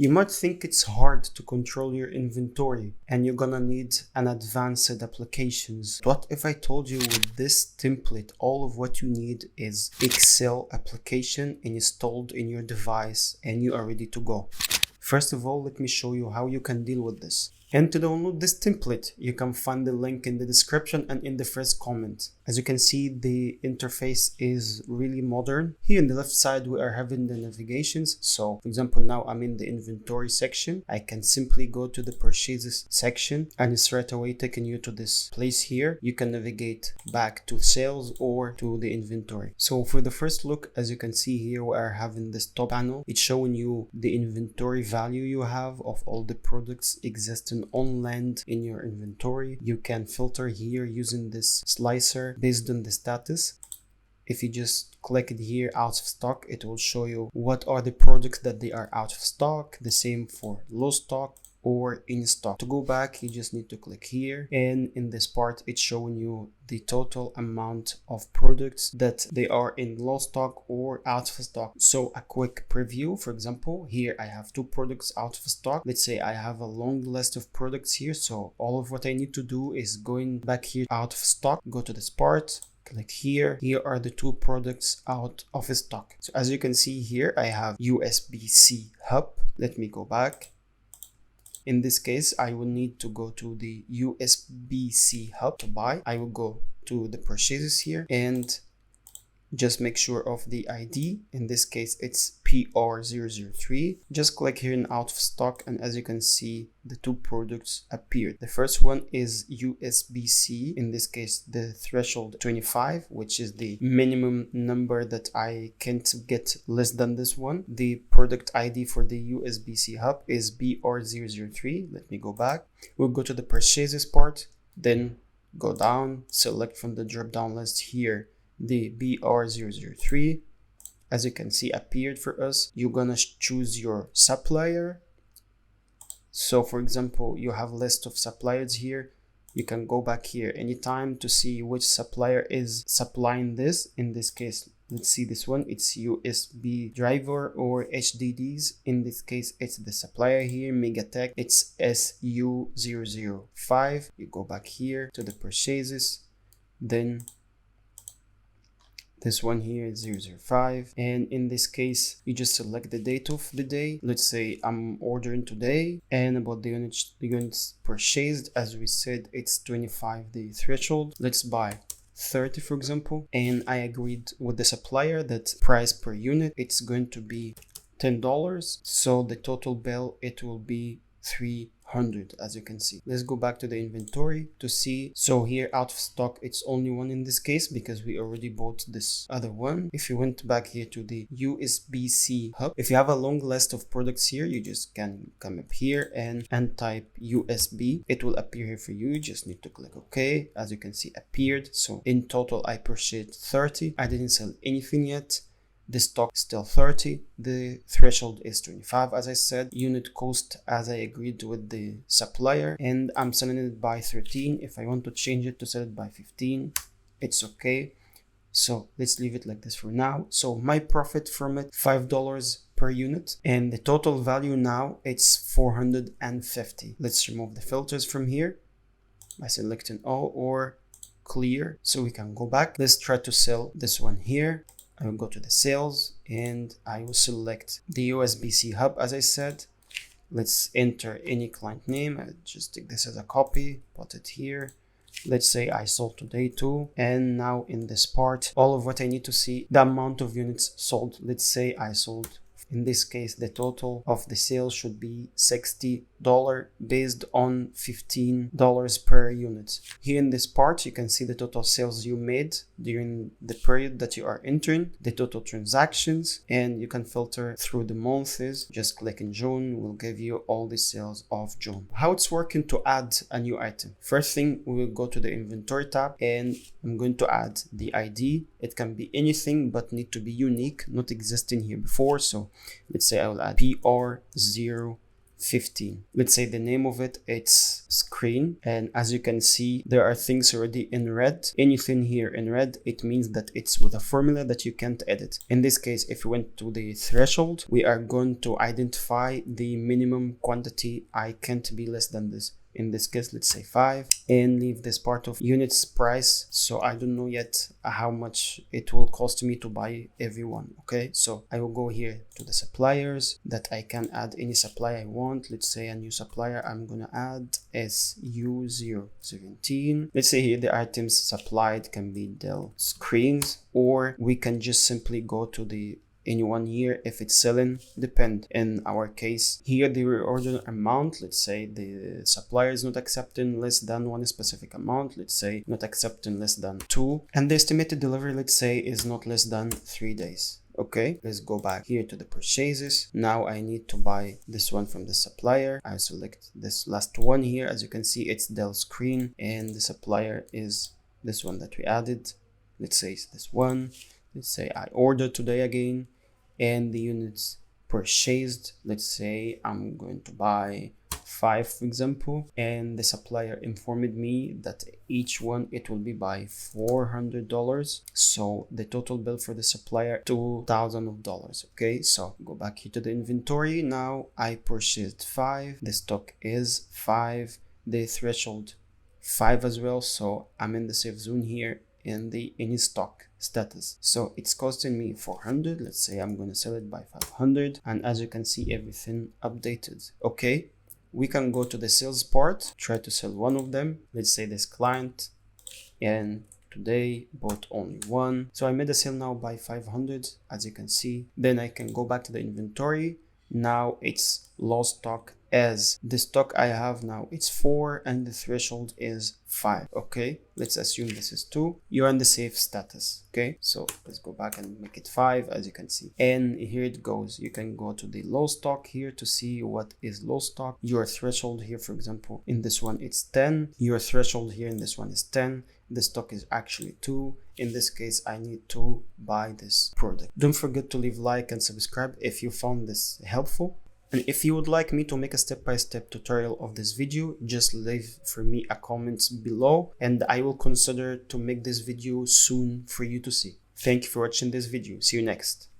You might think it's hard to control your inventory and you're gonna need an advanced applications. What if I told you with this template, all of what you need is Excel application installed in your device and you are ready to go? First of all, let me show you how you can deal with this. And to download this template, you can find the link in the description and in the first comment. As you can see, the interface is really modern. Here on the left side, we are having the navigations. So for example, now I'm in the inventory section. I can simply go to the purchases section and it's right away taking you to this place here. You can navigate back to sales or to the inventory. So for the first look, as you can see here, we are having this top panel. It's showing you the inventory value you have of all the products existing on land in your inventory. You can filter here using this slicer based on the status. If you just click it here, out of stock, it will show you what are the products that they are out of stock. The same for low stock or in stock. To go back, you just need to click here, and in this part it's showing you the total amount of products that they are in low stock or out of stock. So a quick preview, for example, here I have 2 products out of stock. Let's say I have a long list of products here, so all of what I need to do is going back here, out of stock, go to this part, click here. Here are the 2 products out of stock. So as you can see here, I have USB-C hub. Let me go back. In this case, I will need to go to the USB-C hub to buy. I will go to the purchases here and just make sure of the ID. In this case, it's PR003. Just click here in out of stock, and as you can see, the 2 products appeared. The first one is USB-C. In this case, the threshold 25, which is the minimum number that I can't get less than this one. The product ID for the USB-C hub is BR003. Let me go back. We'll go to the purchases part, then go down, select from the drop down list here the BR003. As you can see, appeared for us. You're gonna choose your supplier. So for example, you have a list of suppliers here. You can go back here anytime to see which supplier is supplying this. In this case, let's see this one. It's USB driver or HDDs. In this case, it's the supplier here, MegaTech. It's SU005. You go back here to the purchases, then this one here is 005, and in this case you just select the date of the day. Let's say I'm ordering today, and about the units purchased, as we said, it's 25 the threshold. Let's buy 30 for example, and I agreed with the supplier that price per unit it's going to be $10, so the total bill it will be 300, as you can see. Let's go back to the inventory to see. So here out of stock, it's only 1 in this case because we already bought this other one. If you went back here to the USB-C hub, if you have a long list of products here, you just can come up here and type USB. It will appear here for you. You just need to click OK. As you can see, appeared. So in total, I purchased 30. I didn't sell anything yet. The stock is still 30. The threshold is 25, as I said. Unit cost, as I agreed with the supplier, and I'm selling it by 13. If I want to change it to sell it by 15, it's okay. So let's leave it like this for now. So my profit from it, $5 per unit, and the total value now it's 450. Let's remove the filters from here by selecting all or clear, so we can go back. Let's try to sell this one here. I will go to the sales and I will select the USB-C hub, as I said. Let's enter any client name. I just take this as a copy, put it here. Let's say I sold today too. And now in this part, all of what I need to see, the amount of units sold. Let's say I sold, in this case, the total of the sales should be $60 based on $15 per unit. Here in this part, you can see the total sales you made during the period that you are entering, the total transactions, and you can filter through the months. Just click in June, will give you all the sales of June. How it's working to add a new item. First thing, we will go to the inventory tab and I'm going to add the ID. It can be anything but need to be unique, not existing here before. So let's say I will add PR0 15. Let's say the name of it, it's screen. And as you can see, there are things already in red. Anything here in red, it means that it's with a formula that you can't edit. In this case, if we went to the threshold, we are going to identify the minimum quantity. I can't be less than this. In this case, let's say 5, and leave this part of units price. So I don't know yet how much it will cost me to buy everyone. Okay, so I will go here to the suppliers that I can add any supplier I want. Let's say a new supplier I'm gonna add SU017. Let's say here the items supplied can be Dell screens, or we can just simply go to the in 1 year if it's selling, depend. In our case here, the reorder amount, let's say the supplier is not accepting less than one specific amount, let's say not accepting less than 2, and the estimated delivery, let's say, is not less than 3 days. Okay, let's go back here to the purchases. Now I need to buy this one from the supplier. I select this last one here. As you can see, it's Dell screen, and the supplier is this one that we added. Let's say it's this one. Let's say I ordered today again, and the units purchased, let's say I'm going to buy 5, for example, and the supplier informed me that each one it will be by $400. So the total bill for the supplier, $2,000. Okay, so go back here to the inventory. Now I purchased 5, the stock is 5, the threshold 5 as well, so I'm in the safe zone here in the in stock status. So it's costing me 400. Let's say I'm going to sell it by 500, and as you can see, everything updated. Okay, we can go to the sales part, try to sell one of them. Let's say this client, and today bought only one, so I made a sale now by 500, as you can see. Then I can go back to the inventory. Now it's low stock, as the stock I have now it's 4 and the threshold is 5. Okay, let's assume this is 2. You're in the safe status. Okay, so let's go back and make it 5, as you can see, and here it goes. You can go to the low stock here to see what is low stock. Your threshold here, for example, in this one it's 10. Your threshold here in this one is 10. The stock is actually 2. In this case, I need to buy this product. Don't forget to leave like and subscribe if you found this helpful. And if you would like me to make a step-by-step tutorial of this video, just leave for me a comment below, and I will consider to make this video soon for you to see. Thank you for watching this video. See you next.